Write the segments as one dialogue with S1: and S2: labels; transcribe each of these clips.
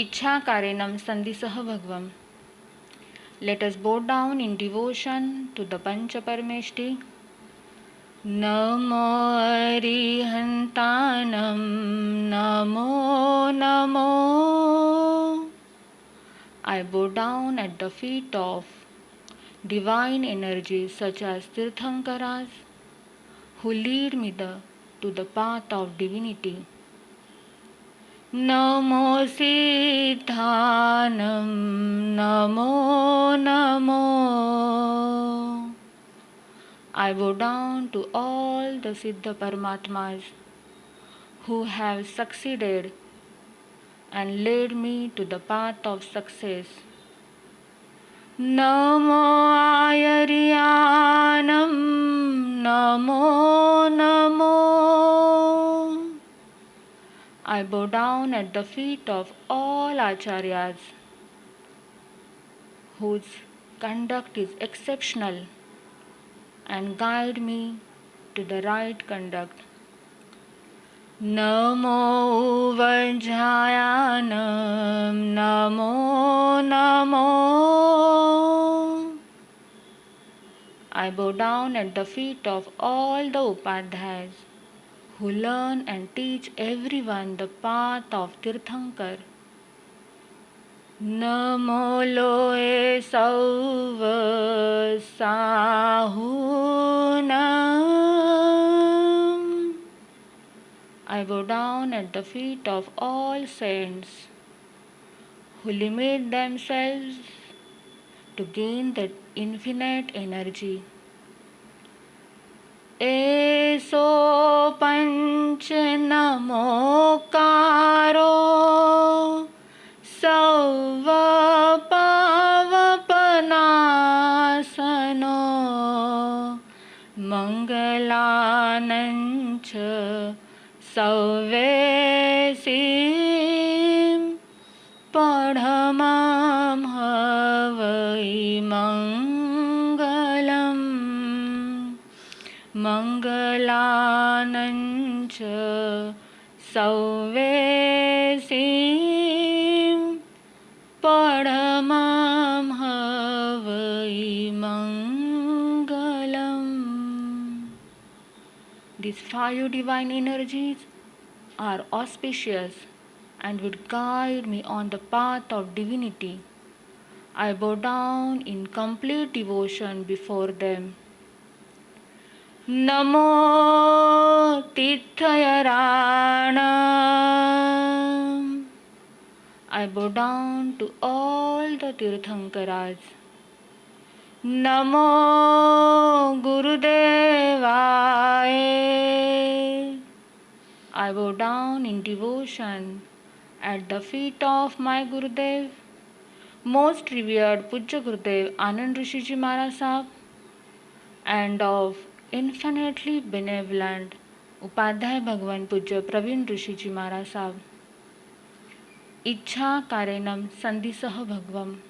S1: Ichha karenam sandisah bhagvam. Let us bow down in devotion to the Pancha Parameshti. Namo Arihantanam, Namo Namo. I bow down at the feet of divine energies such as Tirthankaras, who lead me to the path of divinity. Namo Siddhanam, Namo Namo. I bow down to all the Siddha Paramatmas who have succeeded and led me to the path of success. Namo Ayariyanam, Namo Namo. I bow down at the feet of all Acharyas whose conduct is exceptional and guide me to the right conduct. Namo Uttaradhyayana, Namo Namo. I bow down at the feet of all the Upadhyayas who learn and teach everyone the path of Tirthankar. Namo Loe Sauva Sahunam. I bow down at the feet of all saints who limit themselves to gain the infinite energy. Eso panch namokaro sauva pavapanasano mangalanancha sauvesim padhamam havai mangalam. Mangalanancha sauvesim padhamam havai mangalam. These 5 divine energies are auspicious and would guide me on the path of divinity. I bow down in complete devotion before them. Namo Tirthayaranam. I bow down to all the Tirthankaras. Namo Gurudevaya. I bow down in devotion at the feet of my Gurudev, most revered Pujya Gurudev Anand Rishiji Maharaj Sahib, and of infinitely benevolent Upadhyay Bhagwan Pujya Praveen Rishiji Maharaj Sahib. Ichha karenam sandisah bhagvam.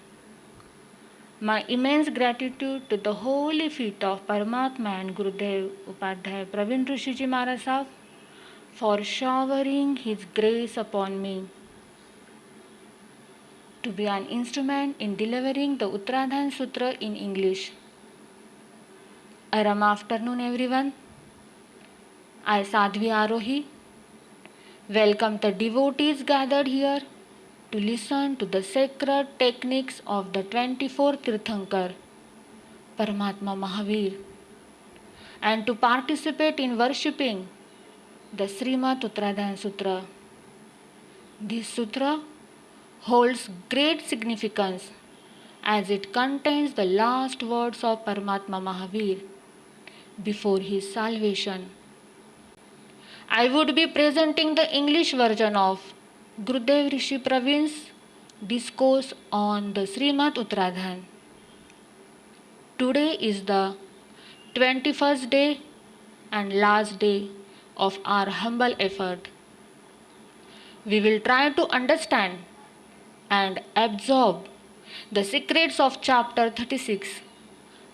S1: My immense gratitude to the holy feet of Paramatma and Gurudev Upadhyay Praveen Rishiji Maharaj Sahib for showering his grace upon me to be an instrument in delivering the Uttaradhyayana Sutra in English. Aram afternoon, everyone. I, Sadhvi Arohi, welcome the devotees gathered here to listen to the sacred techniques of the 24th Tirthankar, Paramatma Mahaveer, and to participate in worshipping the Srimad Uttaradhyayana Sutra. This sutra holds great significance as it contains the last words of Paramatma Mahaveer before his salvation. I would be presenting the English version of Gurudev Rishi Praveen's discourse on the Srimad Uttaradhyayana. Today is the 21st day and last day of our humble effort. We will try to understand and absorb the secrets of chapter 36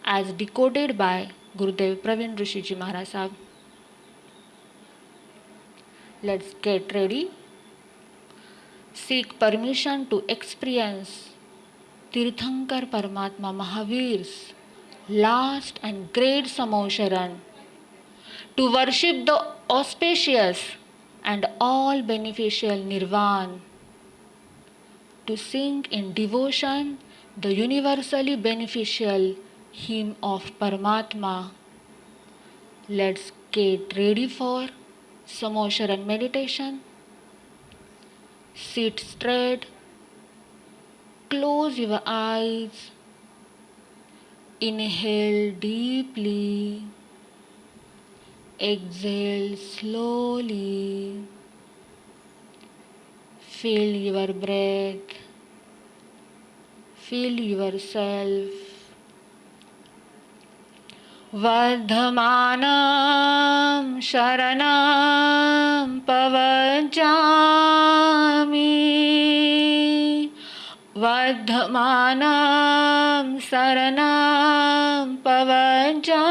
S1: as decoded by Gurudev Praveen Rishiji Maharaj Sahib. Let's get ready. seek permission to experience Tirthankar Paramatma Mahaveer's last and great Samosharan, to worship the auspicious and all beneficial Nirvan, to sing in devotion the universally beneficial hymn of Paramatma. Let's get ready for Samosharan meditation. Sit straight, close your eyes, inhale deeply, exhale slowly, feel your breath, feel yourself. Vardhamanam sharanam pavajami, Vardhamanam saranam pavajami,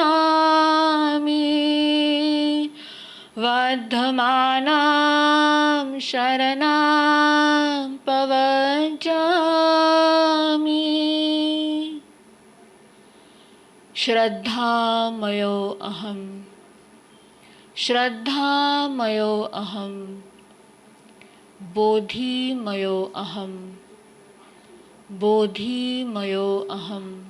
S1: Vardhamanam sharanam pavajami. Shraddhamayo aham, Shraddhamayo aham, Bodhimayo aham, Bodhimayo aham.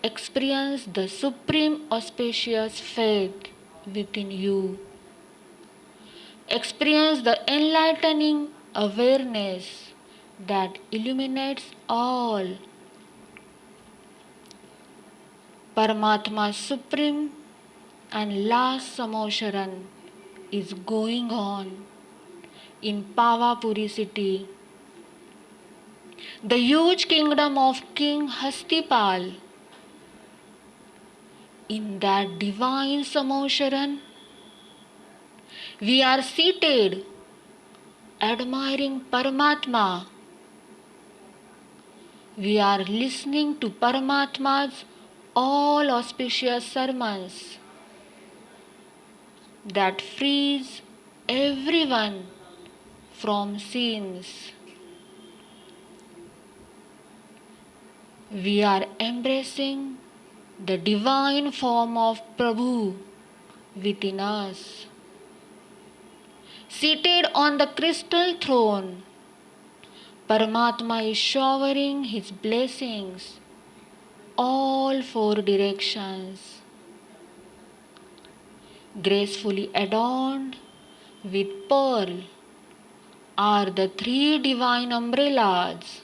S1: Experience the supreme auspicious faith within you. Experience the enlightening awareness that illuminates all. Paramatma's supreme and last Samosharan is going on in Pavapuri city. The huge kingdom of King Hastipal. In that divine Samosharan, we are seated, admiring Paramatma. We are listening to Paramatma's all auspicious sermons that frees everyone from sins. We are embracing the divine form of Prabhu within us. Seated on the crystal throne, Paramatma is showering his blessings all four directions. Gracefully adorned with pearl are the three divine umbrellas.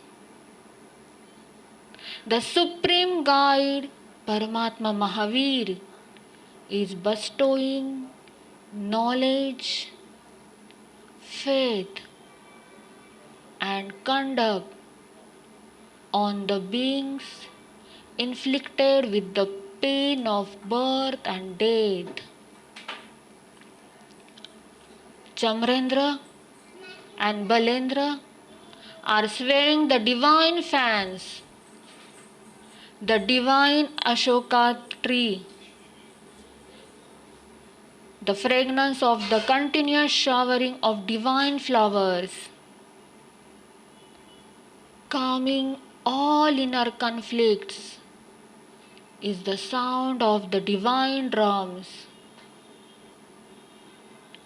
S1: The supreme guide, Paramatma Mahaveer, is bestowing knowledge, faith, and conduct on the beings inflicted with the pain of birth and death. Chamrendra and Balendra are swaying the divine fans, the divine Ashoka tree, the fragrance of the continuous showering of divine flowers, calming all inner conflicts, is the sound of the divine drums,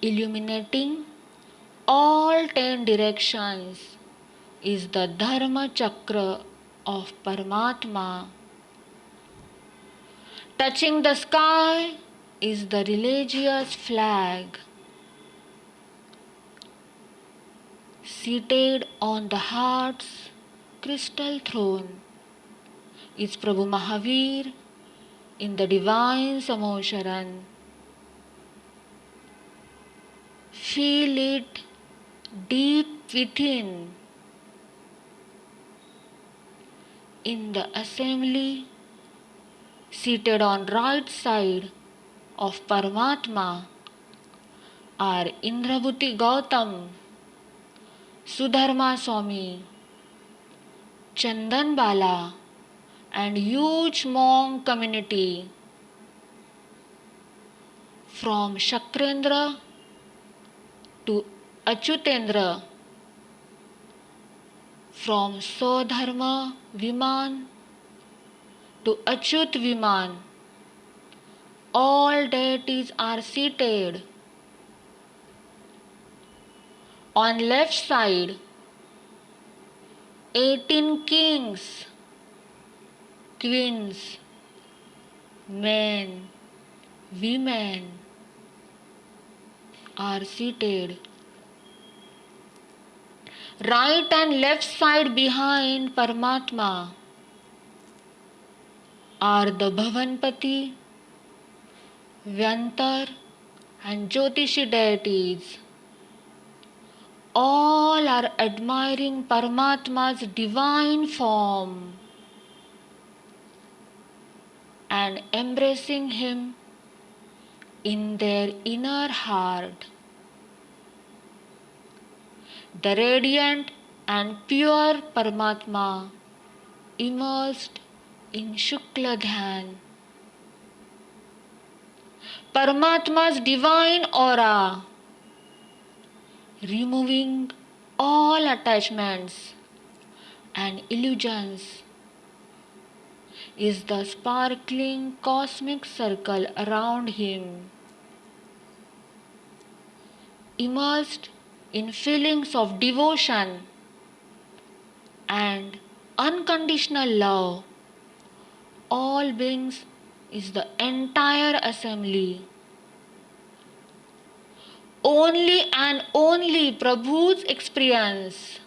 S1: illuminating all 10 directions, is the Dharma Chakra of Paramatma. Touching the sky is the religious flag. Seated on the heart's crystal throne is Prabhu Mahaveer in the divine Samosharan. Feel it deep within. In the assembly, seated on right side of Paramatma, are Indrabhuti Gautam, Sudharma Swami, Chandan Bala, and huge monk community from Shakrendra to Achyutendra from Swadharma Viman to Achyut Viman. All deities are seated. On left side, 18 kings, queens, men, women are seated. Right and left side behind Paramatma are the Bhavanpati, Vyantar and Jyotishi deities. All are admiring Paramatma's divine form and embracing him in their inner heart. The radiant and pure Paramatma immersed in Shukla Dhyan. Paramatma's divine aura, removing all attachments and illusions, is the sparkling cosmic circle around him. Immersed in feelings of devotion and unconditional love, all beings is the entire assembly. Only and only Prabhu's experience,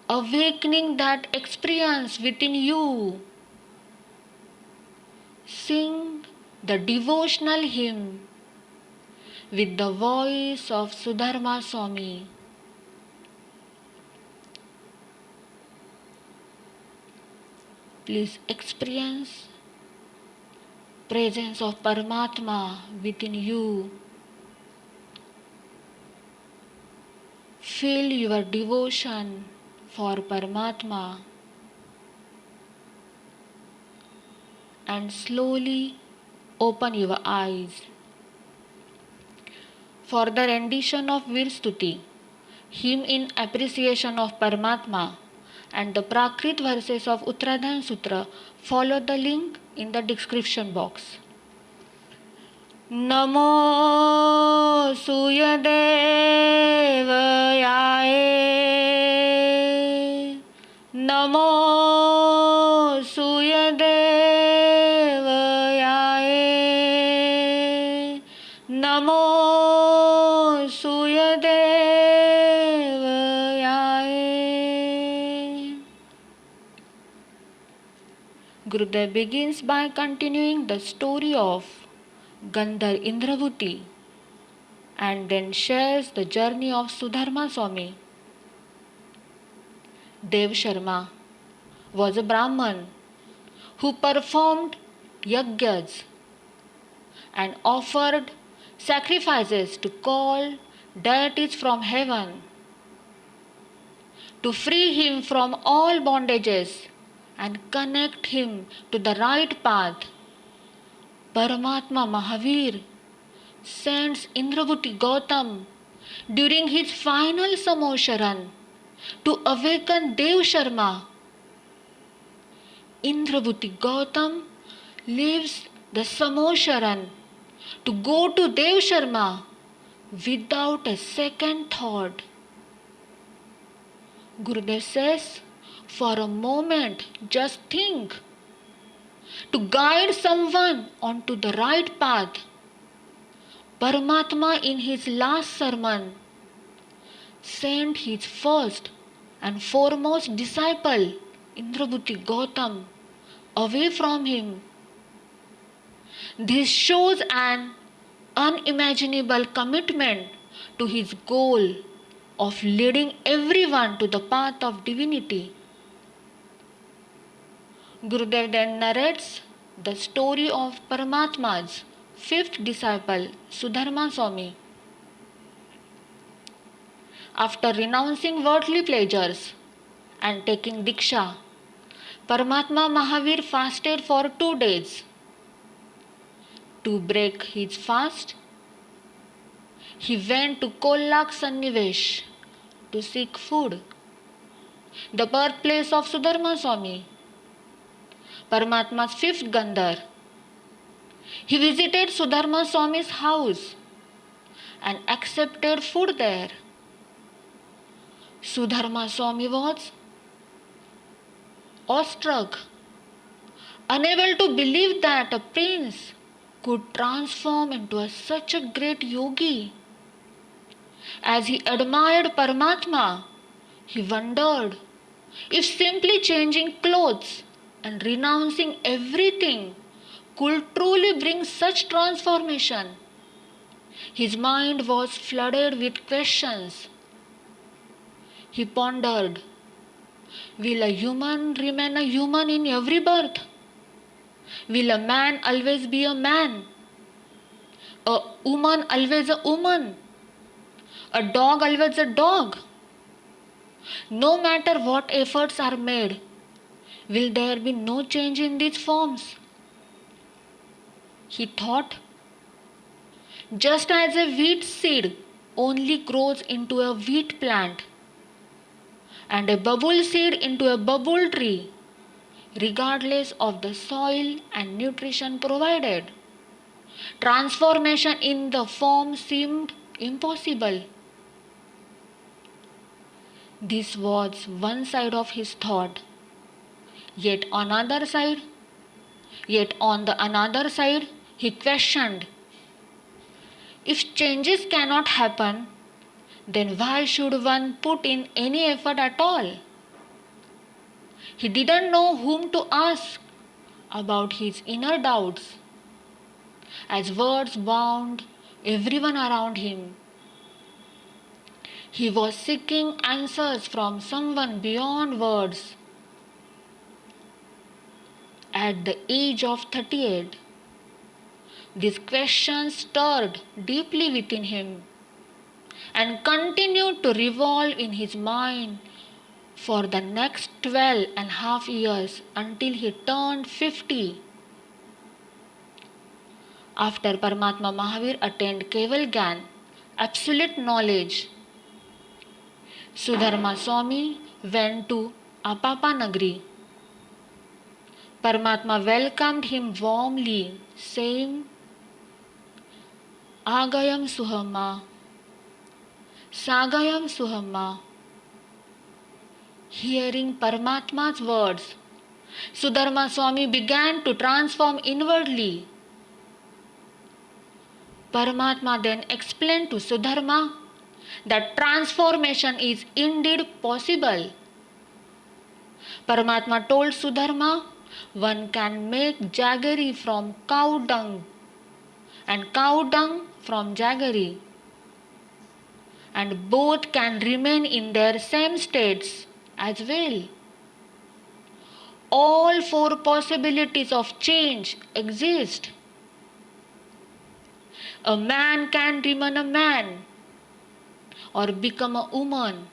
S1: awakening that experience within you. Sing the devotional hymn with the voice of Sudharma Swami. Please experience presence of Paramatma within you. Feel your devotion for Paramatma and slowly open your eyes. For the rendition of Veer Stuti, hymn in appreciation of Paramatma, and the Prakrit verses of Uttaradhyayana Sutra, follow the link in the description box. Namo Suyadevayaye, Namo Suyadevayaye, Namo Suyadevayaye. Gurudev begins by continuing the story of Gandhar Indrabhuti and then shares the journey of Sudharma Swami. Dev Sharma was a Brahman who performed yajnas and offered sacrifices to call deities from heaven to free him from all bondages and connect him to the right path. Paramatma Mahaveer sends Indrabhuti Gautam during his final Samosharan to awaken Dev Sharma. Indrabhuti Gautam leaves the Samosharan to go to Dev Sharma without a second thought. Gurudev says, for a moment, just think. To guide someone onto the right path, Paramatma in his last sermon sent his first and foremost disciple, Indrabhuti Gautam, away from him. This shows an unimaginable commitment to his goal of leading everyone to the path of divinity. Gurudev then narrates the story of Paramatma's fifth disciple, Sudharma Swami. After renouncing worldly pleasures and taking Diksha, Paramatma Mahaveer fasted for 2 days. To break his fast, He went to Kollak Sannivesh to seek food, the birthplace of Sudharma Swami, Paramatma's fifth Gandhar. He visited Sudharma Swami's house and accepted food there. Sudharma Swami was awestruck, unable to believe that a prince could transform into such a great yogi. As he admired Paramatma, he wondered if simply changing clothes and renouncing everything could truly bring such transformation. His mind was flooded with questions. He pondered, will a human remain a human in every birth? Will a man always be a man? A woman always a woman? A dog always a dog? No matter what efforts are made, will there be no change in these forms? He thought, just as a wheat seed only grows into a wheat plant and a bubble seed into a bubble tree, regardless of the soil and nutrition provided, transformation in the form seemed impossible. This was one side of his thought. Yet on the another side, he questioned, if changes cannot happen, then why should one put in any effort at all? He didn't know whom to ask about his inner doubts, as words bound everyone around him. He was seeking answers from someone beyond words. At the age of 38, these questions stirred deeply within him and continued to revolve in his mind for the next 12.5 years until he turned 50. After Paramatma Mahaveer attained Keval Gyan, absolute knowledge, Sudharma Swami went to Apapanagari. Paramatma welcomed him warmly, saying, Agayam Suhamma, Sagayam Suhamma. Hearing Paramatma's words, Sudharma Swami began to transform inwardly. Paramatma then explained to Sudharma that transformation is indeed possible. Paramatma told Sudharma, one can make jaggery from cow dung and cow dung from jaggery, and both can remain in their same states as well. All four possibilities of change exist. A man can remain a man or become a woman,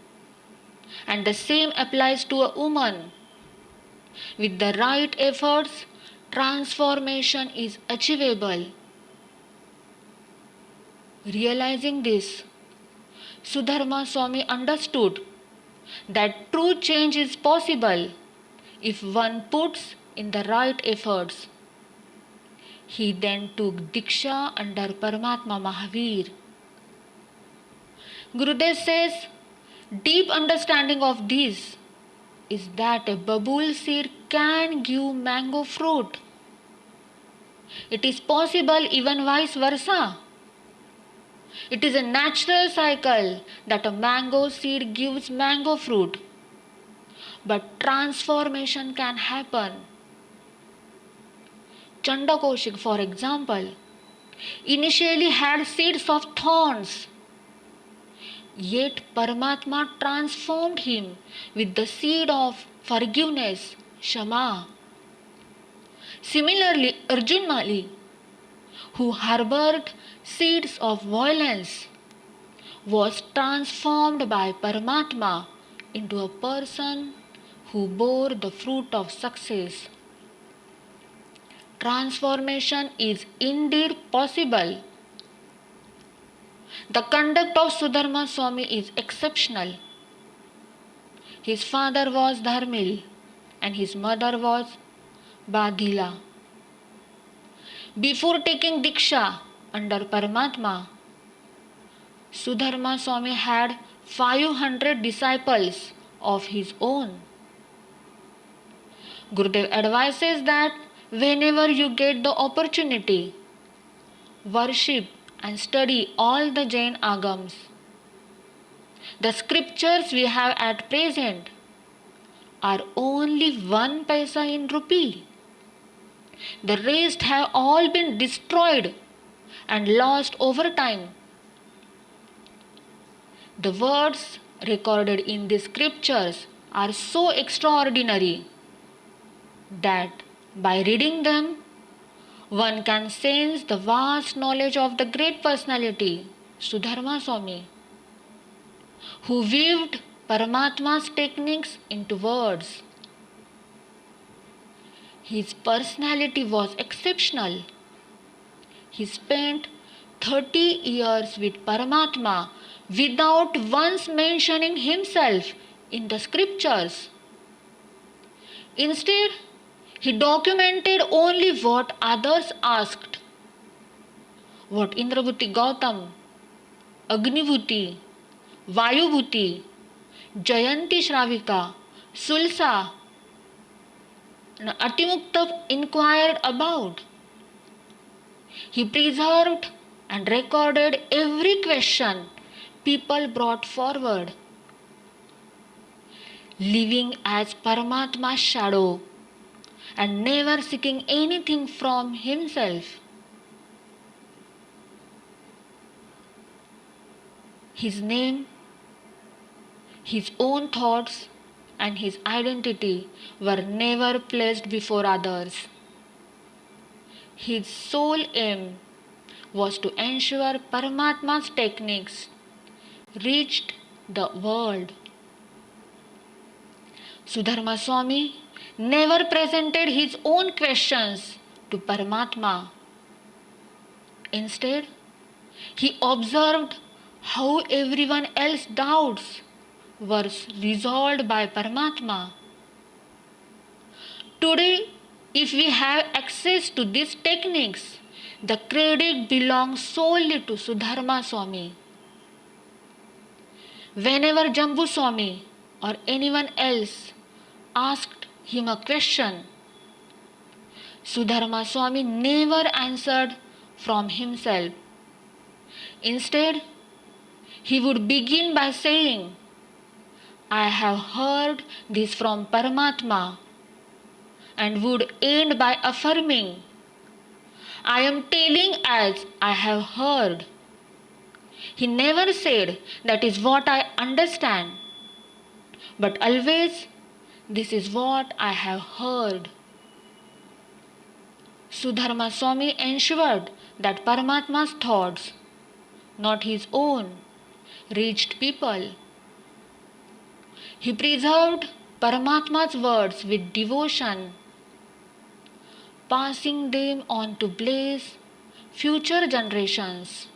S1: and the same applies to a woman. With the right efforts, transformation is achievable. Realizing this, Sudharma Swami understood that true change is possible if one puts in the right efforts. He then took Diksha under Paramatma Mahaveer. Gurudev says, deep understanding of this is that a babul seed can give mango fruit. It is possible even vice versa. It is a natural cycle that a mango seed gives mango fruit. But transformation can happen. Chandakoshik, for example, initially had seeds of thorns. Yet Paramatma transformed him with the seed of forgiveness, Shama. Similarly, Arjun Mali, who harbored seeds of violence, was transformed by Paramatma into a person who bore the fruit of success. Transformation is indeed possible. The conduct of Sudharma Swami is exceptional. His father was Dharmil and his mother was Badila. Before taking Diksha under Paramatma, Sudharma Swami had 500 disciples of his own. Gurudev advises that whenever you get the opportunity, worship and study all the Jain agams. The scriptures we have at present are only 1 paisa in rupee. The rest have all been destroyed and lost over time. The words recorded in these scriptures are so extraordinary that by reading them, one can sense the vast knowledge of the great personality, Sudharma Swami, who weaved Paramatma's techniques into words. His personality was exceptional. He spent 30 years with Paramatma without once mentioning himself in the scriptures. Instead, he documented only what others asked, what Indrabhuti Gautam, Agnibhuti, Vayubhuti, Jayanti Shravika, Sulsa, and Atimukta inquired about. He preserved and recorded every question people brought forward, living as Paramatma's shadow and never seeking anything from himself. His name, his own thoughts, and his identity were never placed before others. His sole aim was to ensure Paramatma's techniques reached the world. Sudharma Swami never presented his own questions to Paramatma. Instead, he observed how everyone else's doubts were resolved by Paramatma. Today, if we have access to these techniques, the credit belongs solely to Sudharma Swami. Whenever Jambu Swami or anyone else asked him a question, Sudharma Swami never answered from himself. Instead, he would begin by saying, I have heard this from Paramatma, and would end by affirming, I am telling as I have heard. He never said, that is what I understand, but always, this is what I have heard. Sudharma Swami ensured that Paramatma's thoughts, not his own, reached people. He preserved Paramatma's words with devotion, passing them on to bless future generations.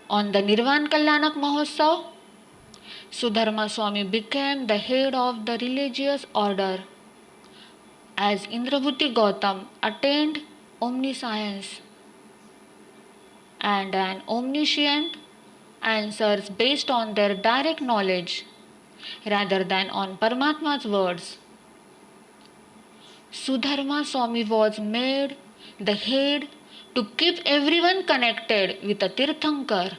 S1: On the Nirvan Kalyanak Mahotsav, Sudharma Swami became the head of the religious order as Indrabhuti Gautam attained omniscience and an omniscient answers based on their direct knowledge rather than on Paramatma's words. Sudharma Swami was made the head to keep everyone connected with a Tirthankar.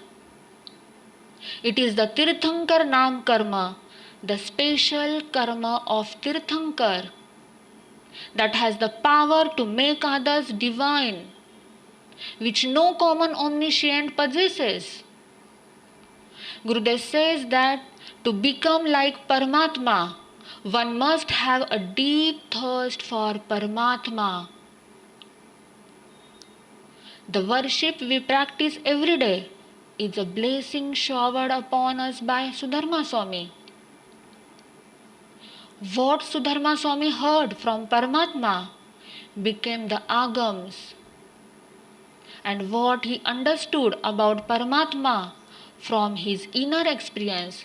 S1: It is the Tirthankar Nam Karma, the special karma of Tirthankar, that has the power to make others divine, which no common omniscient possesses. Gurudev says that to become like Paramatma, one must have a deep thirst for Paramatma. The worship we practice every day is a blessing showered upon us by Sudharma Swami. What Sudharma Swami heard from Paramatma became the agams, and what he understood about Paramatma from his inner experience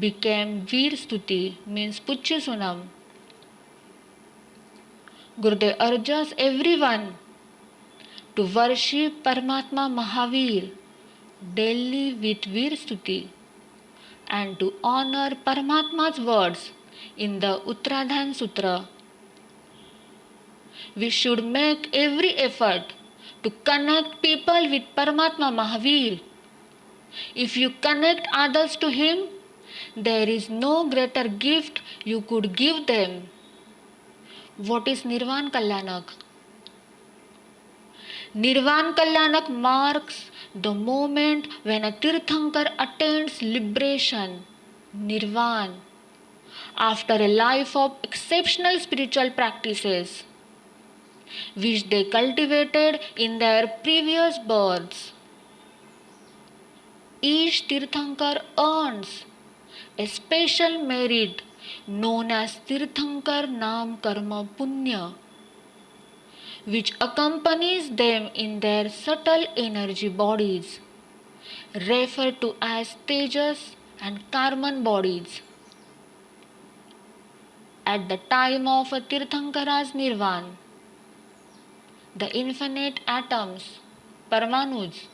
S1: became Veer Stuti, means Puchya Sunam. Gurudev urges everyone to worship Paramatma Mahaveer daily with Veer Stuti and to honor Paramatma's words in the Uttaradhyayana Sutra. We should make every effort to connect people with Paramatma Mahaveer. If you connect others to him, there is no greater gift you could give them. What is Nirvan Kalyanak? Nirvan Kalyanak marks the moment when a Tirthankar attains liberation, Nirvan, after a life of exceptional spiritual practices, which they cultivated in their previous births. Each Tirthankar earns a special merit known as Tirthankar Nam Karma Punya, which accompanies them in their subtle energy bodies, referred to as Tejas and Karman bodies. At the time of a Tirthankara's Nirvan, the infinite atoms, Paramanus,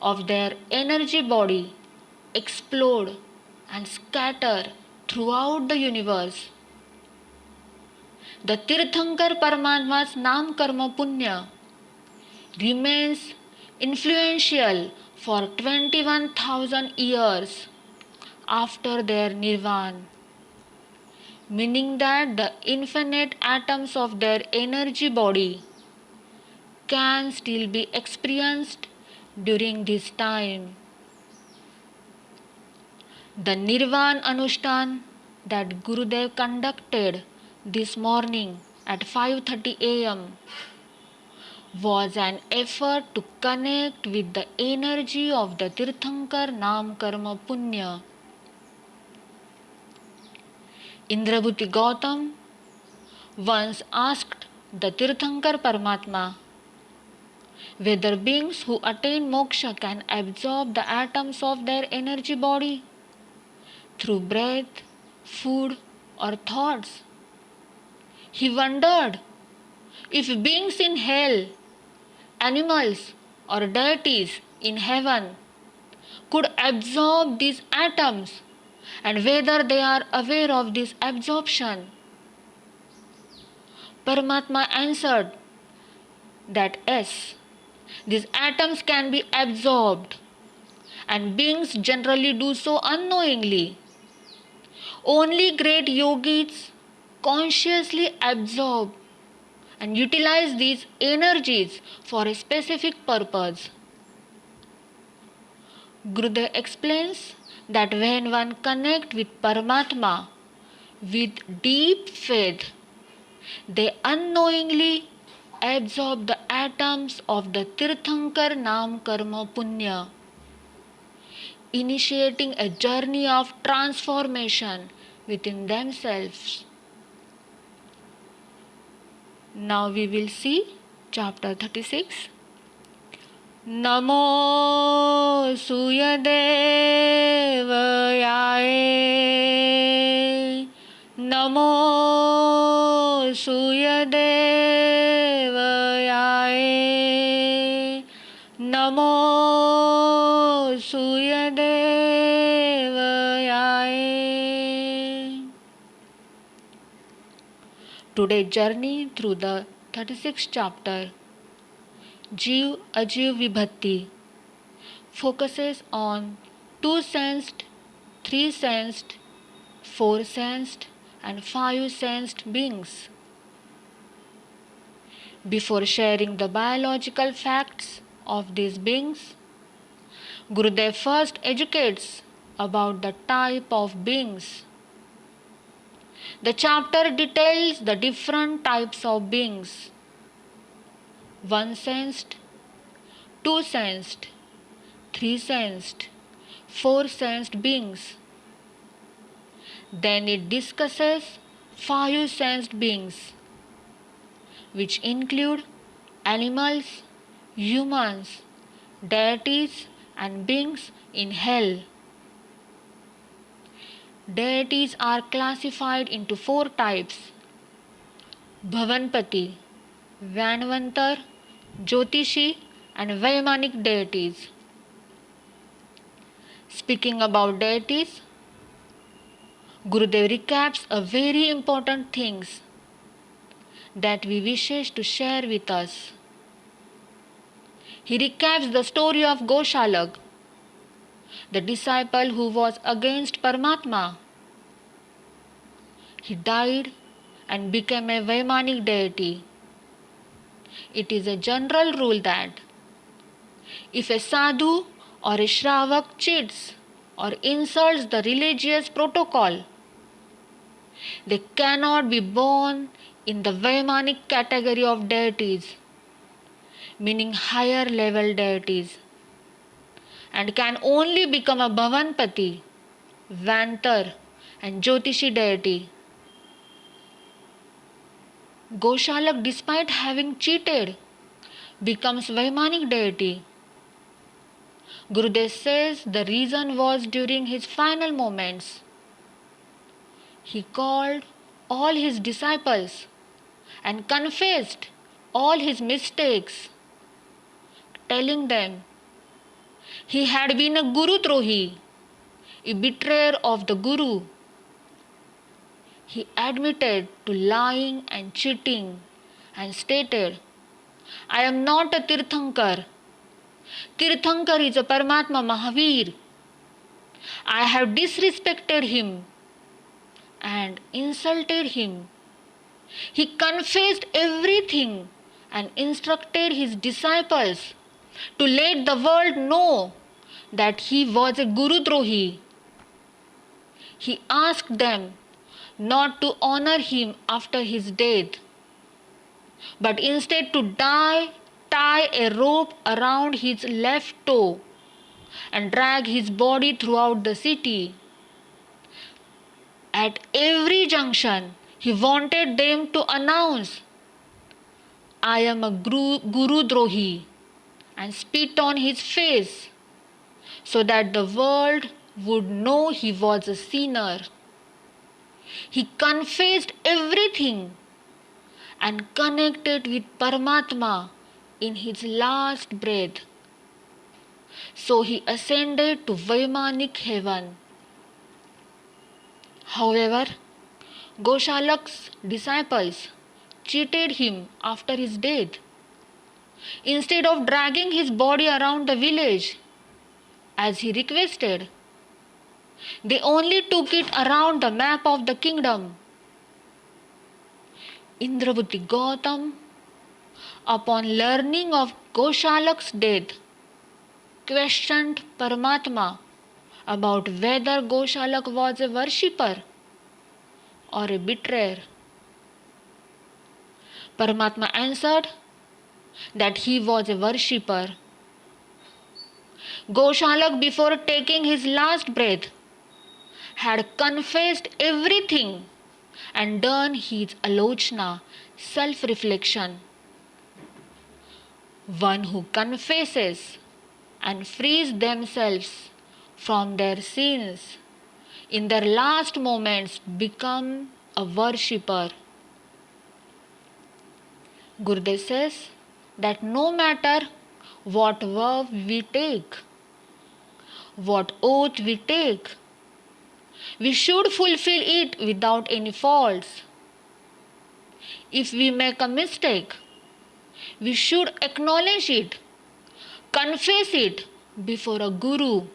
S1: of their energy body explode and scatter throughout the universe. The Tirthankar Paramatma's Nam Karma Punya remains influential for 21,000 years after their Nirvan, meaning that the infinite atoms of their energy body can still be experienced during this time. The Nirvan Anushthan that Gurudev conducted this morning at 5:30 a.m. was an effort to connect with the energy of the Tirthankar Nam Karma Punya. Indrabhuti Gautam once asked the Tirthankar Paramatma whether beings who attain moksha can absorb the atoms of their energy body through breath, food, or thoughts. He wondered if beings in hell, animals, or deities in heaven could absorb these atoms and whether they are aware of this absorption. Paramatma answered that yes, these atoms can be absorbed, and beings generally do so unknowingly. Only great yogis consciously absorb and utilize these energies for a specific purpose. Gurudev explains that when one connects with Paramatma with deep faith, they unknowingly absorb the atoms of the Tirthankar Nam Karma Punya, initiating a journey of transformation within themselves. Now we will see chapter 36. Namo Suyadevaya, Namo Suyadevaya, Namo Suyadevaya. Today's journey through the 36th chapter, Jiv Ajiv Vibhatti, focuses on 2-sensed, 3-sensed, 4-sensed, and 5-sensed beings. Before sharing the biological facts of these beings, Gurudev first educates about the type of beings. The chapter details the different types of beings: 1-sensed, 2-sensed, 3-sensed, 4-sensed beings. Then it discusses 5-sensed beings, which include animals, humans, deities and beings in hell. Deities are classified into 4 types: Bhavanpati, Vanvantar, Jyotishi, and Vaimanic deities. Speaking about deities, Gurudev recaps a very important things that we wishes to share with us. He recaps the story of Goshalak, the disciple who was against Paramatma. He died and became a Vaimanic deity. It is a general rule that if a sadhu or a shravak cheats or insults the religious protocol, they cannot be born in the Vaimanic category of deities, meaning higher level deities, and can only become a Bhavanpati, Vantar, and Jyotishi deity. Goshalak, despite having cheated, becomes Vaimanic deity. Gurudev says the reason was during his final moments. He called all his disciples and confessed all his mistakes, telling them he had been a Guru Drohi, a betrayer of the Guru. He admitted to lying and cheating and stated, I am not a Tirthankar. Tirthankar is a Paramatma Mahaveer. I have disrespected him and insulted him. He confessed everything and instructed his disciples to let the world know that he was a Guru Drohi. He asked them not to honor him after his death, but instead to tie a rope around his left toe and drag his body throughout the city. At every junction, he wanted them to announce, I am a Guru Drohi, and spit on his face so that the world would know he was a sinner. He confessed everything and connected with Paramatma in his last breath. So he ascended to Vaimanic heaven. However, Goshalak's disciples cheated him after his death. Instead of dragging his body around the village, as he requested, they only took it around the map of the kingdom. Indrabuddhi Gautam, upon learning of Goshalak's death, questioned Paramatma about whether Goshalak was a worshipper or a betrayer. Paramatma answered that he was a worshipper. Goshalak, before taking his last breath, had confessed everything and done his alochana, self-reflection. One who confesses and frees themselves from their sins in their last moments become a worshipper. Gurudev says that no matter what vow we take, what oath we take, we should fulfill it without any faults. If we make a mistake, we should acknowledge it, confess it before a guru,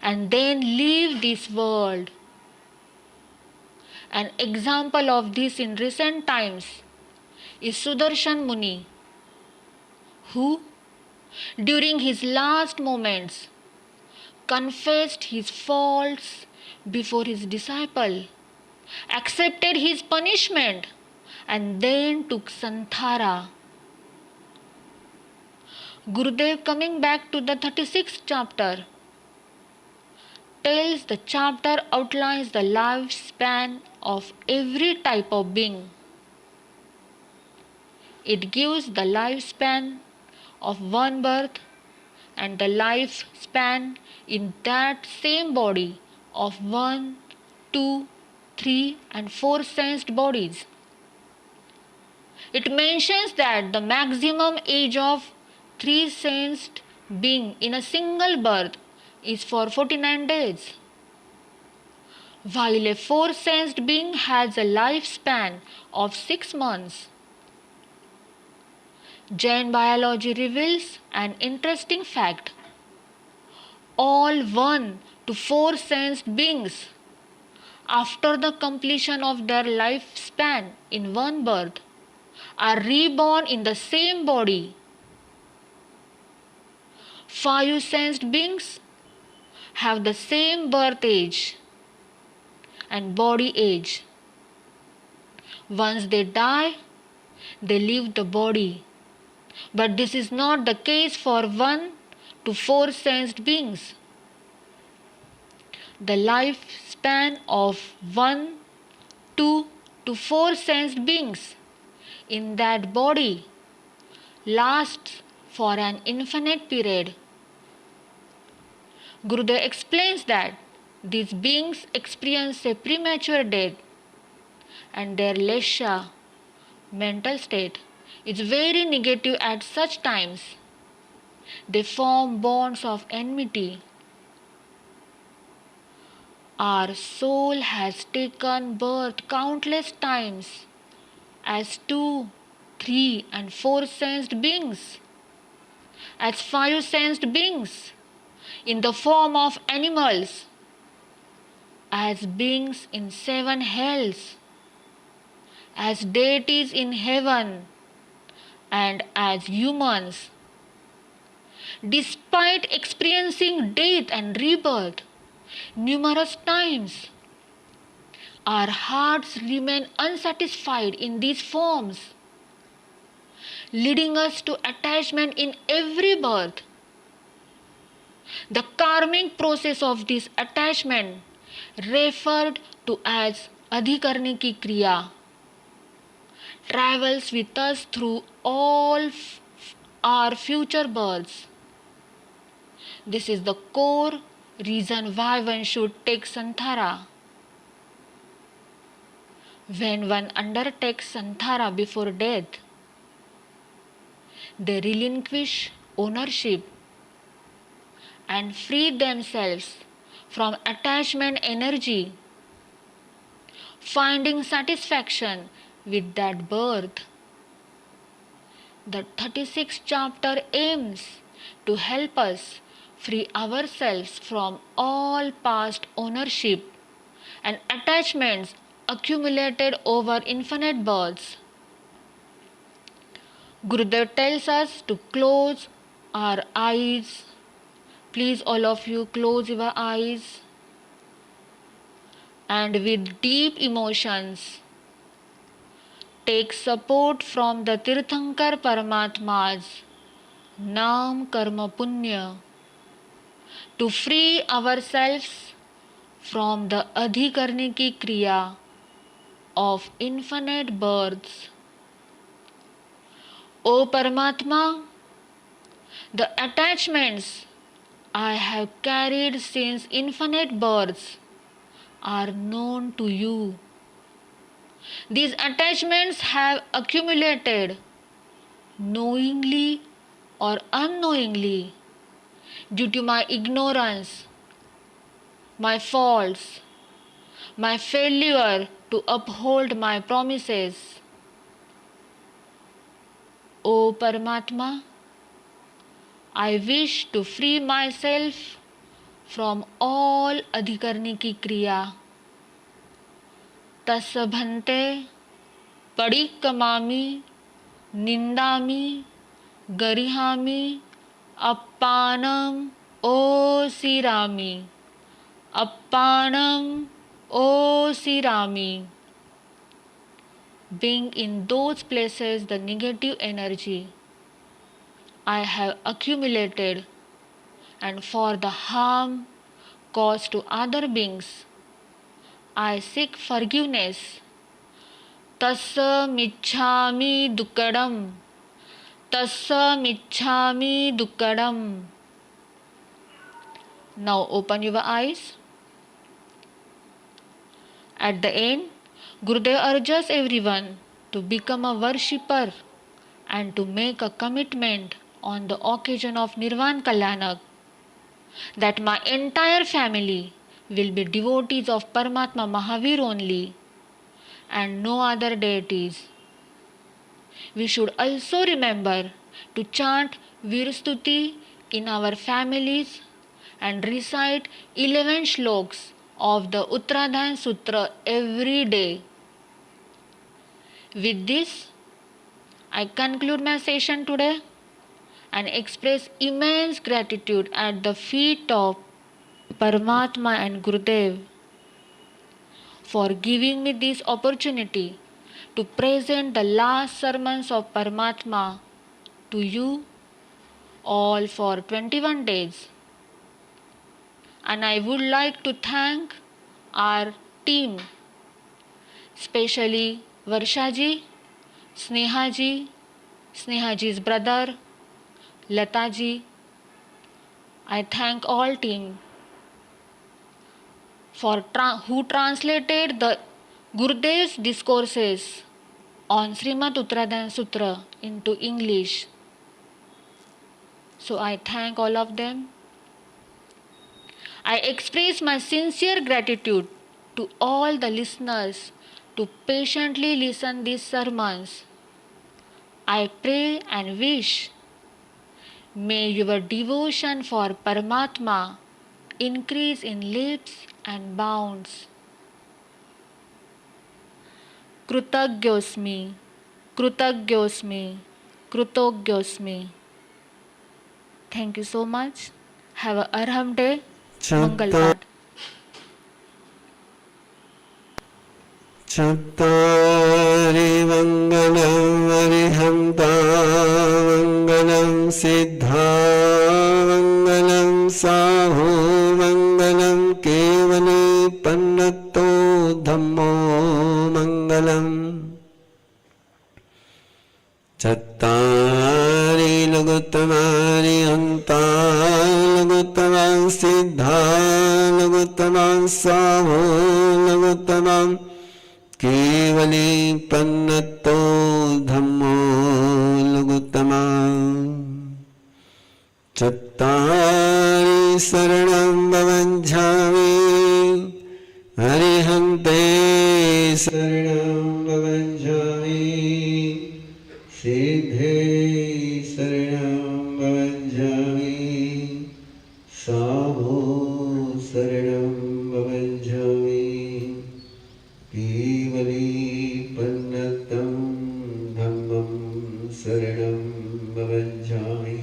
S1: and then leave this world. An example of this in recent times is Sudarshan Muni, who, during his last moments, confessed his faults before his disciple, accepted his punishment, and then took Santhara. Gurudev, coming back to the 36th chapter, tells the chapter outlines the lifespan of every type of being. It gives the lifespan of one birth, and the lifespan in that same body of 1, 2, 3 and 4 sensed bodies. It mentions that the maximum age of 3 sensed being in a single birth is for 49 days, while a 4 sensed being has a lifespan of 6 months. Jain biology reveals an interesting fact. All 1 to 4 sensed beings, after the completion of their lifespan in one birth, are reborn in the same body. 5 sensed beings have the same birth age and body age. Once they die, they leave the body. But this is not the case for 1 to 4 sensed beings. The lifespan of 1, 2 to 4 sensed beings in that body lasts for an infinite period. Gurudev explains that these beings experience a premature death and their lesha mental state is very negative at such times. They form bonds of enmity. Our soul has taken birth countless times as 2, 3 and 4 sensed beings, as 5 sensed beings, in the form of animals, as beings in 7 hells, as deities in heaven, and as humans. Despite experiencing death and rebirth numerous times, our hearts remain unsatisfied in these forms, leading us to attachment in every birth. The karmic process of this attachment, referred to as adhikarniki kriya, travels with us through all our future births. This is the core reason why one should take santhara. When one undertakes santhara before death, they relinquish ownership and free themselves from attachment energy, finding satisfaction with that birth. The 36th chapter aims to help us free ourselves from all past ownership and attachments accumulated over infinite births. Gurudev tells us to close our eyes. Please, all of you, close your eyes and with deep emotions take support from the Tirthankar Paramatma's Naam Karma Punya to free ourselves from the Adhikarniki Kriya of infinite births. O Paramatma, the attachments I have carried since infinite births are known to you. These attachments have accumulated knowingly or unknowingly due to my ignorance, my faults, my failure to uphold my promises. O Paramatma, I wish to free myself from all adhikarniki kriya. Tasabhante padikamami nindami garihami appanam osirami appanam osirami. Being in those places the negative energy I have accumulated and for the harm caused to other beings, I seek forgiveness. Tassa michhami dukkadam. Tassa michhami dukkadam. Now open your eyes. At the end, Gurudev urges everyone to become a worshipper and to make a commitment on the occasion of Nirvan Kalyanak that my entire family will be devotees of Paramatma Mahaveer only and no other deities. We should also remember to chant Virstuti in our families and recite 11 shloks of the Uttaradhyayana Sutra every day. With this, I conclude my session today and express immense gratitude at the feet of Paramatma and Gurudev for giving me this opportunity to present the last sermons of Paramatma to you all for 21 days. And I would like to thank our team, especially Varshaji, Snehaji's brother, Lataji. I thank all team for who translated the Gurudev's discourses on Srimad Uttaradhyayana Sutra into English. So I thank all of them. I express my sincere gratitude to all the listeners to patiently listen these sermons. I pray and wish, may your devotion for Paramatma increase in leaps and bounds. Krutagyosmi, Krutagyosmi, Krutogyosmi. Thank you so much. Have a Arham day. Mangal Path.
S2: Chattari Mangalam Arihanta Mangalam Siddha Mangalam Saho Mangalam Kevali Pannato Dhammo Mangalam Chattari Laguttamari Anta Laguttamam Siddha Laguttamam Saho Laguttamam Kevali Pannato Dhammo Laguttamam Chattari Saranam Bhavanjhami Arihante Saranam Bhavanjhami Siddhe Saranam Bhavanjhami Saho Saranam Bhavanjhami Kevali Pannatam Dhammam Saranam Bhavanjhami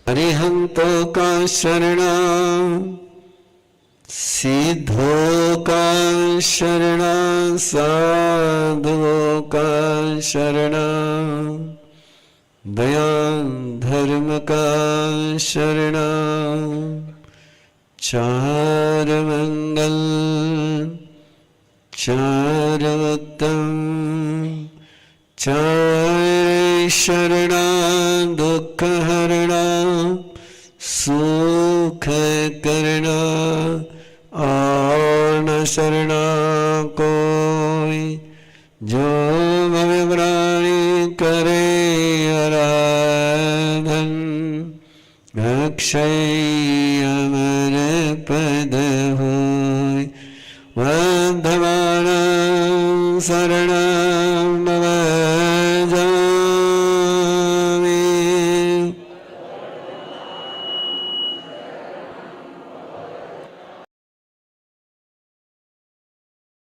S2: Arihanto ka Sharanam Siddho ka Sharanam Sadhu ka Sharanam Dayan Dharma ka Sharanam Char Mangal Charavuttam Char Sharana Dukha Harana Sukha Karana Arna Sharana Koi Jo Bhavibrani Kare Aradhan Akshay Amar Pada Hoy Vandhavanam Saranam